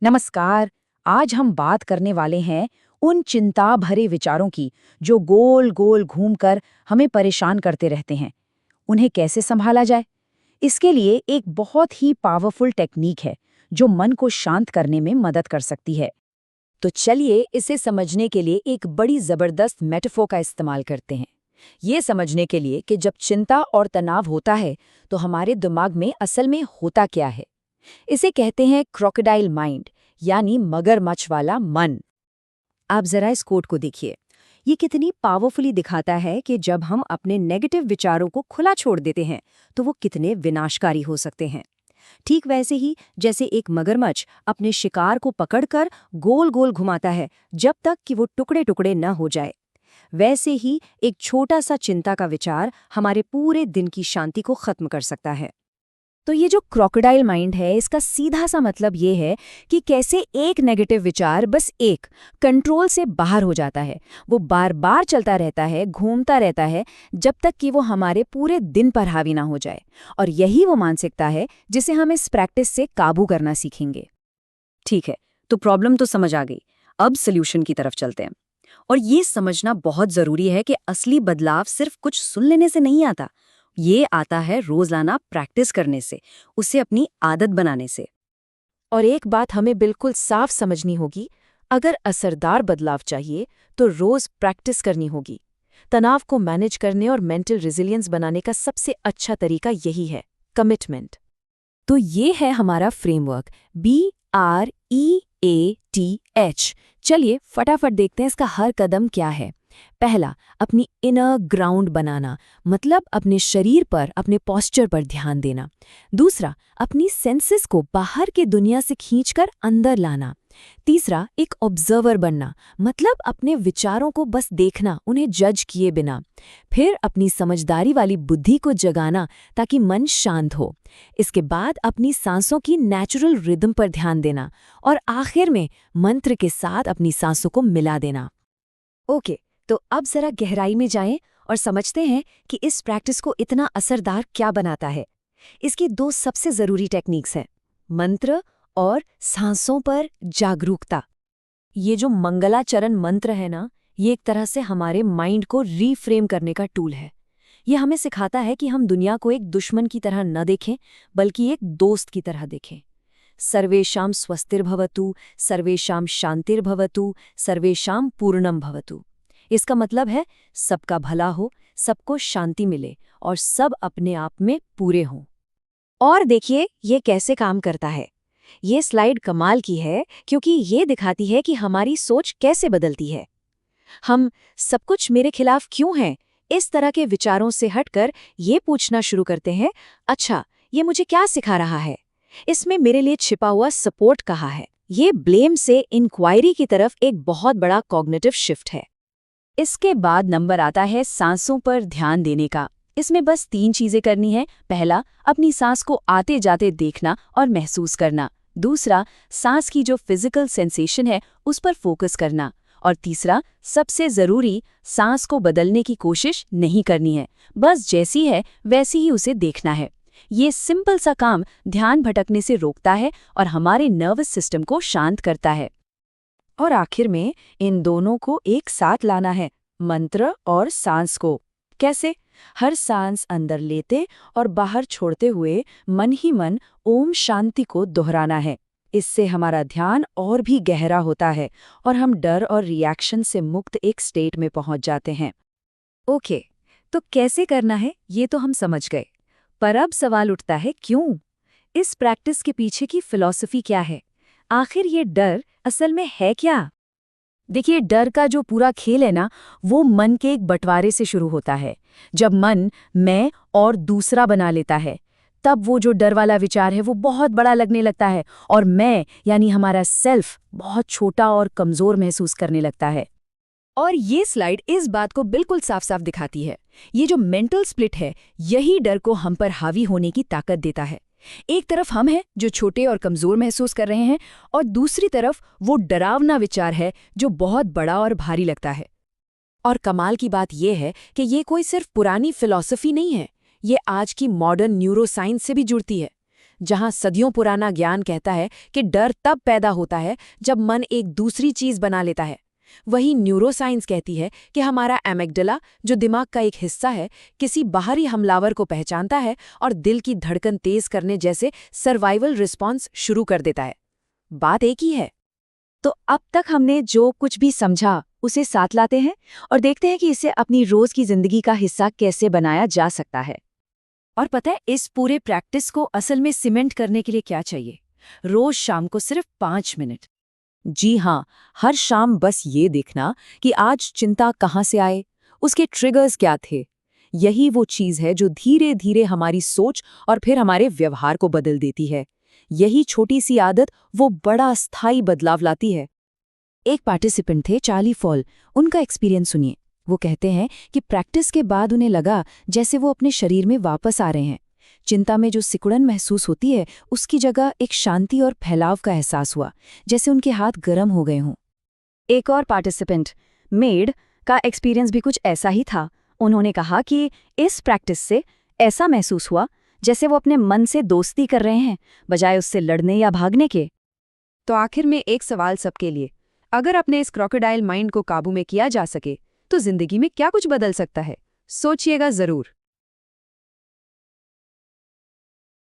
नमस्कार। आज हम बात करने वाले हैं उन चिंता भरे विचारों की जो गोल गोल घूमकर हमें परेशान करते रहते हैं। उन्हें कैसे संभाला जाए? इसके लिए एक बहुत ही पावरफुल टेक्निक है जो मन को शांत करने में मदद कर सकती है। तो चलिए इसे समझने के लिए एक बड़ी जबरदस्त मेटाफोर का इस्तेमाल करते हैं। ये समझने के लिए कि जब चिंता और तनाव होता है तो हमारे दिमाग में असल में होता क्या है। इसे कहते हैं क्रोकोडाइल माइंड, यानी मगरमच्छ वाला मन। आप जरा इस कोट को देखिए। ये कितनी पावरफुली दिखाता है कि जब हम अपने नेगेटिव विचारों को खुला छोड़ देते हैं तो वो कितने विनाशकारी हो सकते हैं। ठीक वैसे ही जैसे एक मगरमच्छ अपने शिकार को पकड़कर गोल गोल घुमाता है जब तक कि वो टुकड़े टुकड़े न हो जाए, वैसे ही एक छोटा सा चिंता का विचार हमारे पूरे दिन की शांति को खत्म कर सकता है। तो ये जो क्रोकोडाइल माइंड है, इसका सीधा सा मतलब ये है कि कैसे एक नेगेटिव विचार बस एक कंट्रोल से बाहर हो जाता है। वो बार बार चलता रहता है, घूमता रहता है, जब तक कि वो हमारे पूरे दिन पर हावी ना हो जाए। और यही वो मानसिकता है जिसे हम इस प्रैक्टिस से काबू करना सीखेंगे। ठीक है, तो प्रॉब्लम तो समझ आ गई। अब सोल्यूशन की तरफ चलते हैं। और ये समझना बहुत जरूरी है कि असली बदलाव सिर्फ कुछ सुन लेने से नहीं आता। ये आता है रोजाना प्रैक्टिस करने से, उसे अपनी आदत बनाने से। और एक बात हमें बिल्कुल साफ समझनी होगी, अगर असरदार बदलाव चाहिए तो रोज प्रैक्टिस करनी होगी। तनाव को मैनेज करने और मेंटल रेजिलियंस बनाने का सबसे अच्छा तरीका यही है, कमिटमेंट। तो ये है हमारा फ्रेमवर्क, BREATH। चलिए फटाफट देखते हैं इसका हर कदम क्या है। पहला, अपनी इनर ग्राउंड बनाना, मतलब अपने शरीर पर, अपने पोस्चर पर ध्यान देना। दूसरा, अपनी सेंसेस को बाहर के दुनिया से खींचकर अंदर लाना। तीसरा, एक ऑब्जर्वर बनना, मतलब अपने विचारों को बस देखना, उन्हें जज किए बिना। फिर अपनी समझदारी वाली बुद्धि को जगाना ताकि मन शांत हो। इसके बाद अपनी सांसों की नेचुरल रिदम पर ध्यान देना। और आखिर में मंत्र के साथ अपनी सांसों को मिला देना। ओके, तो अब जरा गहराई में जाएं और समझते हैं कि इस प्रैक्टिस को इतना असरदार क्या बनाता है। इसकी दो सबसे जरूरी टेक्निक्स हैं, मंत्र और सांसों पर जागरूकता। ये जो मंगलाचरण मंत्र है ना, ये एक तरह से हमारे माइंड को रीफ्रेम करने का टूल है। ये हमें सिखाता है कि हम दुनिया को एक दुश्मन की तरह न देखें, बल्कि एक दोस्त की तरह देखें। सर्वेषां स्वस्तिर्भवतु, सर्वेषां शांतिर्भवतु, सर्वेषां पूर्णं भवतु। इसका मतलब है सबका भला हो, सबको शांति मिले और सब अपने आप में पूरे हों। और देखिए ये कैसे काम करता है। ये स्लाइड कमाल की है क्योंकि ये दिखाती है कि हमारी सोच कैसे बदलती है। हम सब कुछ मेरे खिलाफ क्यों है, इस तरह के विचारों से हटकर ये पूछना शुरू करते हैं, अच्छा ये मुझे क्या सिखा रहा है, इसमें मेरे लिए छिपा हुआ सपोर्ट कहाँ है। ये ब्लेम से इंक्वायरी की तरफ एक बहुत बड़ा कॉग्निटिव शिफ्ट है। इसके बाद नंबर आता है सांसों पर ध्यान देने का। इसमें बस 3 चीजें करनी है। पहला, अपनी सांस को आते जाते देखना और महसूस करना। दूसरा, सांस की जो फिजिकल सेंसेशन है उस पर फोकस करना। और तीसरा, सबसे जरूरी, सांस को बदलने की कोशिश नहीं करनी है, बस जैसी है वैसी ही उसे देखना है। ये सिंपल सा काम ध्यान भटकने से रोकता है और हमारे नर्वस सिस्टम को शांत करता है। और आखिर में इन दोनों को एक साथ लाना है, मंत्र और सांस को। कैसे? हर सांस अंदर लेते और बाहर छोड़ते हुए मन ही मन ओम शांति को दोहराना है। इससे हमारा ध्यान और भी गहरा होता है और हम डर और रिएक्शन से मुक्त एक स्टेट में पहुंच जाते हैं। ओके, तो कैसे करना है ये तो हम समझ गए, पर अब सवाल उठता है क्यों? इस प्रैक्टिस के पीछे की फिलॉसफी क्या है? आखिर ये डर असल में है क्या? देखिए, डर का जो पूरा खेल है ना, वो मन के एक बंटवारे से शुरू होता है। जब मन मैं और दूसरा बना लेता है, तब वो जो डर वाला विचार है वो बहुत बड़ा लगने लगता है और मैं यानी हमारा सेल्फ बहुत छोटा और कमजोर महसूस करने लगता है। और ये स्लाइड इस बात को बिल्कुल साफ साफ दिखाती है। ये जो मेंटल स्प्लिट है, यही डर को हम पर हावी होने की ताकत देता है। एक तरफ हम हैं जो छोटे और कमजोर महसूस कर रहे हैं, और दूसरी तरफ वो डरावना विचार है जो बहुत बड़ा और भारी लगता है। और कमाल की बात यह है कि ये कोई सिर्फ पुरानी फिलॉसफी नहीं है, ये आज की मॉडर्न न्यूरोसाइंस से भी जुड़ती है। जहां सदियों पुराना ज्ञान कहता है कि डर तब पैदा होता है जब मन एक दूसरी चीज बना लेता है, वही न्यूरोसाइंस कहती है कि हमारा एमिग्डाला, जो दिमाग का एक हिस्सा है, किसी बाहरी हमलावर को पहचानता है और दिल की धड़कन तेज करने जैसे सर्वाइवल रिस्पॉन्स शुरू कर देता है। बात एक ही है। तो अब तक हमने जो कुछ भी समझा उसे साथ लाते हैं और देखते हैं कि इसे अपनी रोज की जिंदगी का हिस्सा कैसे बनाया जा सकता है। और पता है इस पूरे प्रैक्टिस को असल में सीमेंट करने के लिए क्या चाहिए? रोज शाम को सिर्फ 5 मिनट। जी हाँ, हर शाम बस ये देखना कि आज चिंता कहाँ से आए, उसके ट्रिगर्स क्या थे। यही वो चीज़ है जो धीरे धीरे हमारी सोच और फिर हमारे व्यवहार को बदल देती है। यही छोटी सी आदत वो बड़ा स्थायी बदलाव लाती है। एक पार्टिसिपेंट थे चार्ली फॉल, उनका एक्सपीरियंस सुनिए। वो कहते हैं कि प्रैक्टिस के बाद उन्हें लगा जैसे वो अपने शरीर में वापस आ रहे हैं। चिंता में जो सिकुड़न महसूस होती है, उसकी जगह एक शांति और फैलाव का एहसास हुआ, जैसे उनके हाथ गर्म हो गए हों। एक और पार्टिसिपेंट, मेड, का एक्सपीरियंस भी कुछ ऐसा ही था। उन्होंने कहा कि इस प्रैक्टिस से ऐसा महसूस हुआ जैसे वो अपने मन से दोस्ती कर रहे हैं, बजाय उससे लड़ने या भागने के। तो आखिर में एक सवाल सबके लिए, अगर अपने इस क्रोकोडाइल माइंड को काबू में किया जा सके, तो जिंदगी में क्या कुछ बदल सकता है? सोचिएगा जरूर।